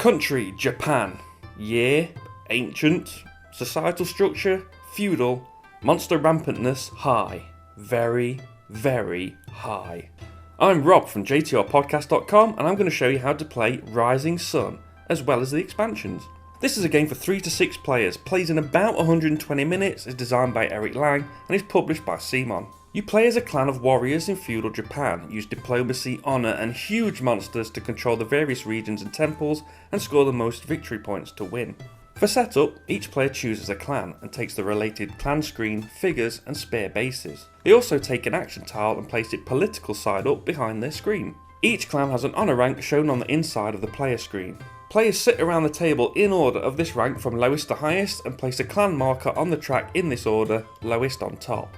Country, Japan. Year, ancient. Societal structure, feudal. Monster rampantness, high. Very, very high. I'm Rob from JTRpodcast.com and I'm going to show you how to play Rising Sun, as well as the expansions. This is a game for 3 to 6 players, plays in about 120 minutes, is designed by Eric Lang and is published by Simon. You play as a clan of warriors in feudal Japan, use diplomacy, honour and huge monsters to control the various regions and temples and score the most victory points to win. For setup, each player chooses a clan and takes the related clan screen, figures and spare bases. They also take an action tile and place it political side up behind their screen. Each clan has an honour rank shown on the inside of the player screen. Players sit around the table in order of this rank from lowest to highest and place a clan marker on the track in this order, lowest on top.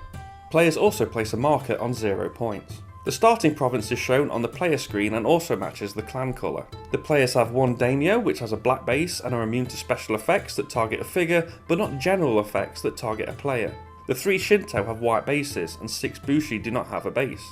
Players also place a marker on 0 points. The starting province is shown on the player screen and also matches the clan colour. The players have one daimyo which has a black base and are immune to special effects that target a figure but not general effects that target a player. The 3 Shinto have white bases and 6 bushi do not have a base.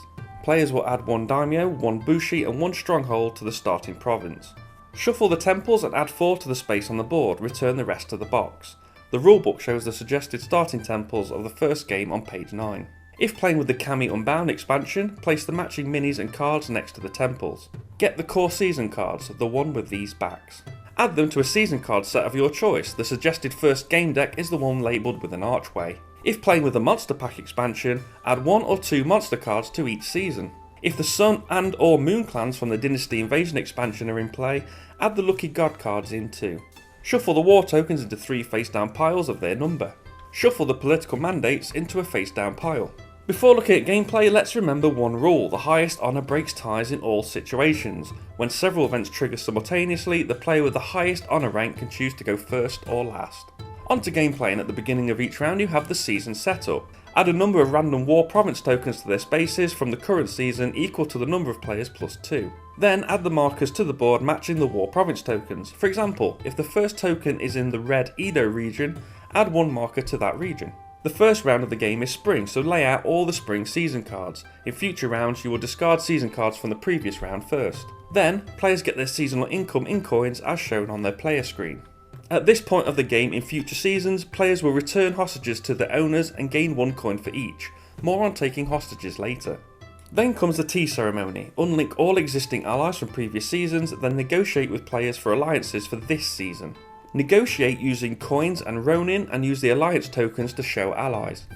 Players will add 1 daimyo, 1 bushi and 1 stronghold to the starting province. Shuffle the temples and add 4 to the space on the board, return the rest to the box. The rulebook shows the suggested starting temples of the first game on page 9. If playing with the Kami Unbound expansion, place the matching minis and cards next to the temples. Get the core season cards, the one with these backs. Add them to a season card set of your choice. The suggested first game deck is the one labelled with an archway. If playing with the Monster Pack expansion, add 1 or 2 monster cards to each season. If the Sun and or Moon clans from the Dynasty Invasion expansion are in play, add the Lucky God cards in too. Shuffle the war tokens into 3 face down piles of their number. Shuffle the political mandates into a face down pile. Before looking at gameplay, let's remember one rule: the highest honour breaks ties in all situations. When several events trigger simultaneously, the player with the highest honour rank can choose to go first or last. On to gameplay, and at the beginning of each round you have the season setup. Add a number of random war province tokens to their spaces from the current season equal to the number of players plus 2. Then add the markers to the board matching the war province tokens. For example, if the first token is in the red Edo region, add 1 marker to that region. The first round of the game is spring, so lay out all the spring season cards. In future rounds you will discard season cards from the previous round first. Then, players get their seasonal income in coins as shown on their player screen. At this point of the game in future seasons, players will return hostages to their owners and gain 1 coin for each. More on taking hostages later. Then comes the tea ceremony. Unlink all existing allies from previous seasons, then negotiate with players for alliances for this season. Negotiate using coins and ronin and use the alliance tokens to show allies.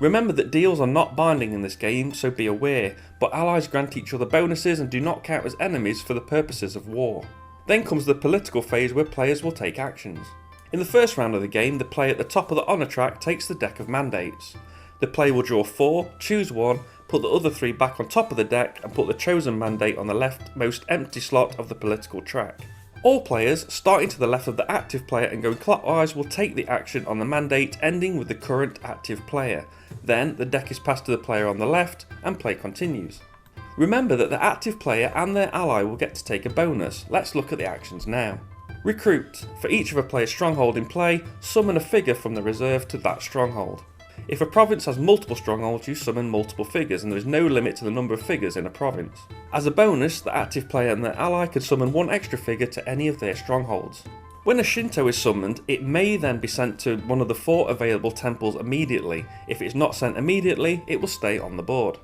Remember that deals are not binding in this game, so be aware, but allies grant each other bonuses and do not count as enemies for the purposes of war. Then comes the political phase where players will take actions. In the first round of the game, the player at the top of the honour track takes the deck of mandates. The player will draw 4, choose 1, put the other 3 back on top of the deck and put the chosen mandate on the leftmost empty slot of the political track. All players, starting to the left of the active player and going clockwise, will take the action on the mandate ending with the current active player. Then the deck is passed to the player on the left and play continues. Remember that the active player and their ally will get to take a bonus. Let's look at the actions now. Recruit. For each of a player's stronghold in play, summon a figure from the reserve to that stronghold. If a province has multiple strongholds, you summon multiple figures and there is no limit to the number of figures in a province. As a bonus, the active player and their ally can summon 1 extra figure to any of their strongholds. When a Shinto is summoned, it may then be sent to one of the 4 available temples immediately. If it's not sent immediately, it will stay on the board.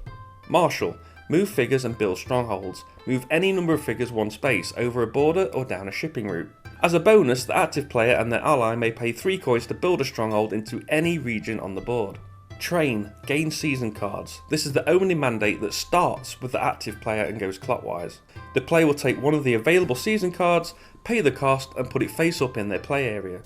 Marshal. Move figures and build strongholds. Move any number of figures 1 space, over a border or down a shipping route. As a bonus, the active player and their ally may pay 3 coins to build a stronghold into any region on the board. Train. Gain season cards. This is the only mandate that starts with the active player and goes clockwise. The player will take one of the available season cards, pay the cost and put it face up in their play area.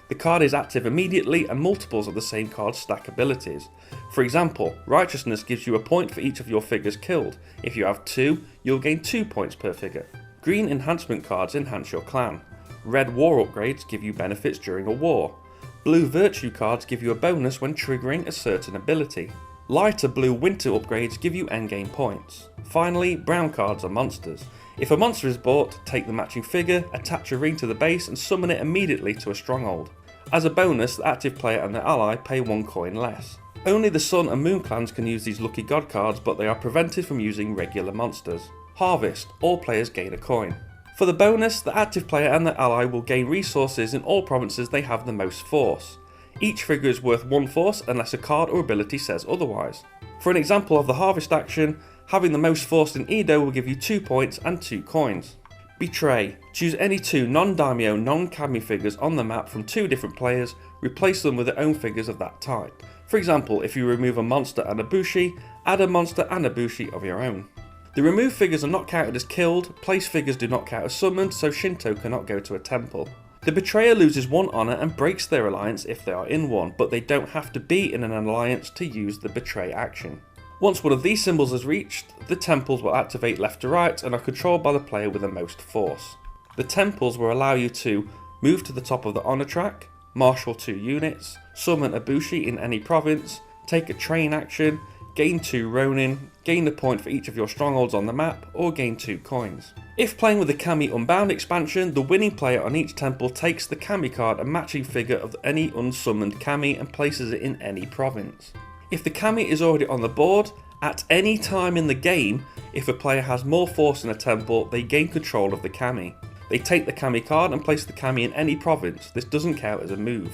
The card is active immediately and multiples of the same card stack abilities. For example, Righteousness gives you a point for each of your figures killed. If you have 2, you'll gain 2 points per figure. Green enhancement cards enhance your clan. Red war upgrades give you benefits during a war. Blue virtue cards give you a bonus when triggering a certain ability. Lighter blue winter upgrades give you endgame points. Finally, brown cards are monsters. If a monster is bought, take the matching figure, attach a ring to the base and summon it immediately to a stronghold. As a bonus, the active player and their ally pay 1 coin less. Only the Sun and Moon clans can use these Lucky God cards, but they are prevented from using regular monsters. Harvest. All players gain a coin. For the bonus, the active player and their ally will gain resources in all provinces they have the most force. Each figure is worth 1 force unless a card or ability says otherwise. For an example of the harvest action, having the most force in Edo will give you 2 points and 2 coins. Betray. Choose any 2 non-daimyo, non-kami figures on the map from 2 different players, replace them with their own figures of that type. For example, if you remove a monster and a bushi, add a monster and a bushi of your own. The removed figures are not counted as killed, placed figures do not count as summoned, so Shinto cannot go to a temple. The betrayer loses 1 honour and breaks their alliance if they are in one, but they don't have to be in an alliance to use the betray action. Once one of these symbols is reached, the temples will activate left to right and are controlled by the player with the most force. The temples will allow you to move to the top of the honour track, marshal 2 units, summon a bushi in any province, take a train action, gain 2 Ronin, gain a point for each of your strongholds on the map, or gain 2 coins. If playing with the Kami Unbound expansion, the winning player on each temple takes the Kami card, a matching figure of any unsummoned Kami, and places it in any province. If the Kami is already on the board, at any time in the game, if a player has more force in a temple, they gain control of the Kami. They take the Kami card and place the Kami in any province. This doesn't count as a move.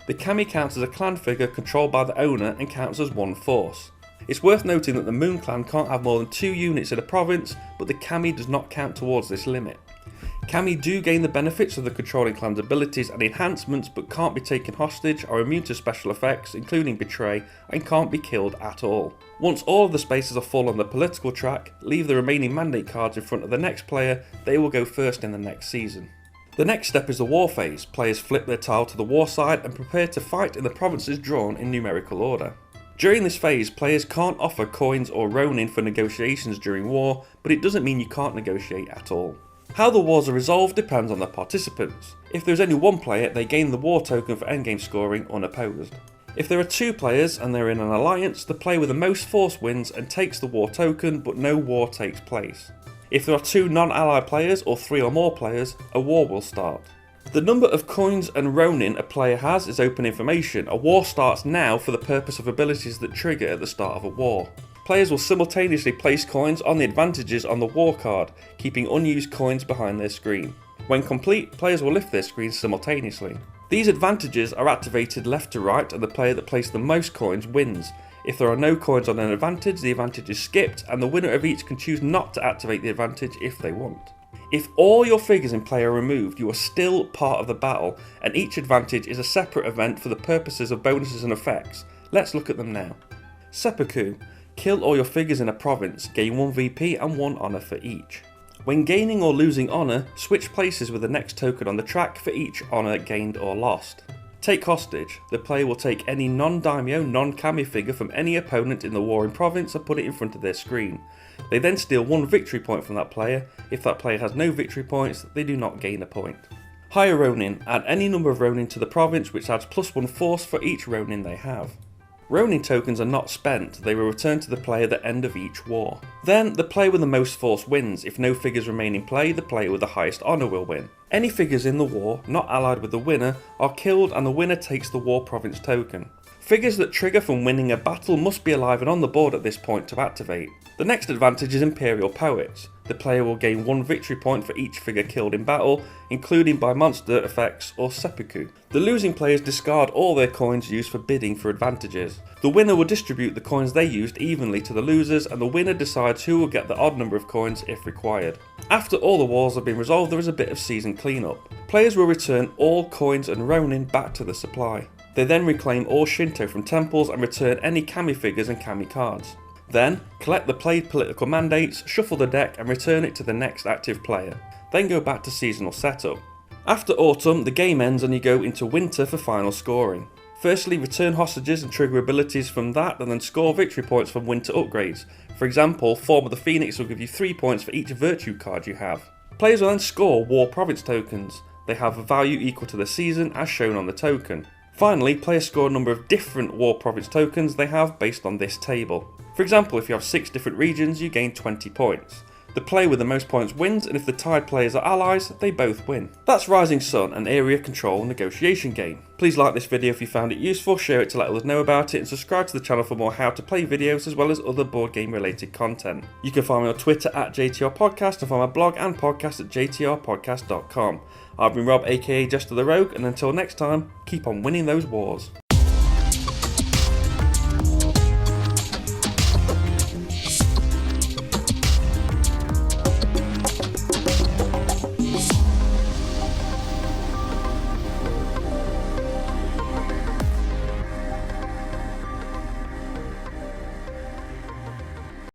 The Kami counts as a clan figure controlled by the owner and counts as 1 force. It's worth noting that the Moon Clan can't have more than 2 units in a province, but the Kami does not count towards this limit. Kami do gain the benefits of the controlling clan's abilities and enhancements, but can't be taken hostage, are immune to special effects, including betray, and can't be killed at all. Once all of the spaces are full on the political track, leave the remaining mandate cards in front of the next player, they will go first in the next season. The next step is the war phase. Players flip their tile to the war side and prepare to fight in the provinces drawn in numerical order. During this phase, players can't offer coins or Ronin for negotiations during war, but it doesn't mean you can't negotiate at all. How the wars are resolved depends on the participants. If there is only 1 player, they gain the war token for endgame scoring unopposed. If there are 2 players and they're in an alliance, the player with the most force wins and takes the war token, but no war takes place. If there are 2 non-allied players or 3 or more players, a war will start. The number of coins and Ronin a player has is open information. A war starts now for the purpose of abilities that trigger at the start of a war. Players will simultaneously place coins on the advantages on the war card, keeping unused coins behind their screen. When complete, players will lift their screens simultaneously. These advantages are activated left to right, and the player that placed the most coins wins. If there are no coins on an advantage, the advantage is skipped, and the winner of each can choose not to activate the advantage if they want. If all your figures in play are removed, you are still part of the battle, and each advantage is a separate event for the purposes of bonuses and effects. Let's look at them now. Seppuku. Kill all your figures in a province, gain 1 VP and 1 honour for each. When gaining or losing honour, switch places with the next token on the track for each honour gained or lost. Take hostage. The player will take any non-daimyo, non-kami figure from any opponent in the warring province and put it in front of their screen. They then steal 1 victory point from that player. If that player has no victory points, they do not gain a point. Hire Ronin. Add any number of Ronin to the province, which adds +1 force for each Ronin they have. Ronin tokens are not spent, they will return to the player at the end of each war. Then, the player with the most force wins. If no figures remain in play, the player with the highest honour will win. Any figures in the war, not allied with the winner, are killed and the winner takes the war province token. Figures that trigger from winning a battle must be alive and on the board at this point to activate. The next advantage is Imperial Poets. The player will gain 1 victory point for each figure killed in battle, including by monster effects or seppuku. The losing players discard all their coins used for bidding for advantages. The winner will distribute the coins they used evenly to the losers, and the winner decides who will get the odd number of coins if required. After all the wars have been resolved, there is a bit of season cleanup. Players will return all coins and Ronin back to the supply. They then reclaim all Shinto from temples and return any Kami figures and Kami cards. Then, collect the played political mandates, shuffle the deck and return it to the next active player. Then go back to seasonal setup. After autumn, the game ends and you go into winter for final scoring. Firstly, return hostages and trigger abilities from that, and then score victory points from winter upgrades. For example, Form of the Phoenix will give you 3 points for each virtue card you have. Players will then score War Province tokens. They have a value equal to the season as shown on the token. Finally, players score a number of different War Province tokens they have based on this table. For example, if you have 6 different regions, you gain 20 points. The player with the most points wins, and if the tied players are allies, they both win. That's Rising Sun, an area control negotiation game. Please like this video if you found it useful, share it to let others know about it, and subscribe to the channel for more how to play videos as well as other board game related content. You can find me on Twitter at JTR Podcast and find my blog and podcast at jtrpodcast.com. I've been Rob, aka Jesta ThaRogue, and until next time, keep on winning those wars.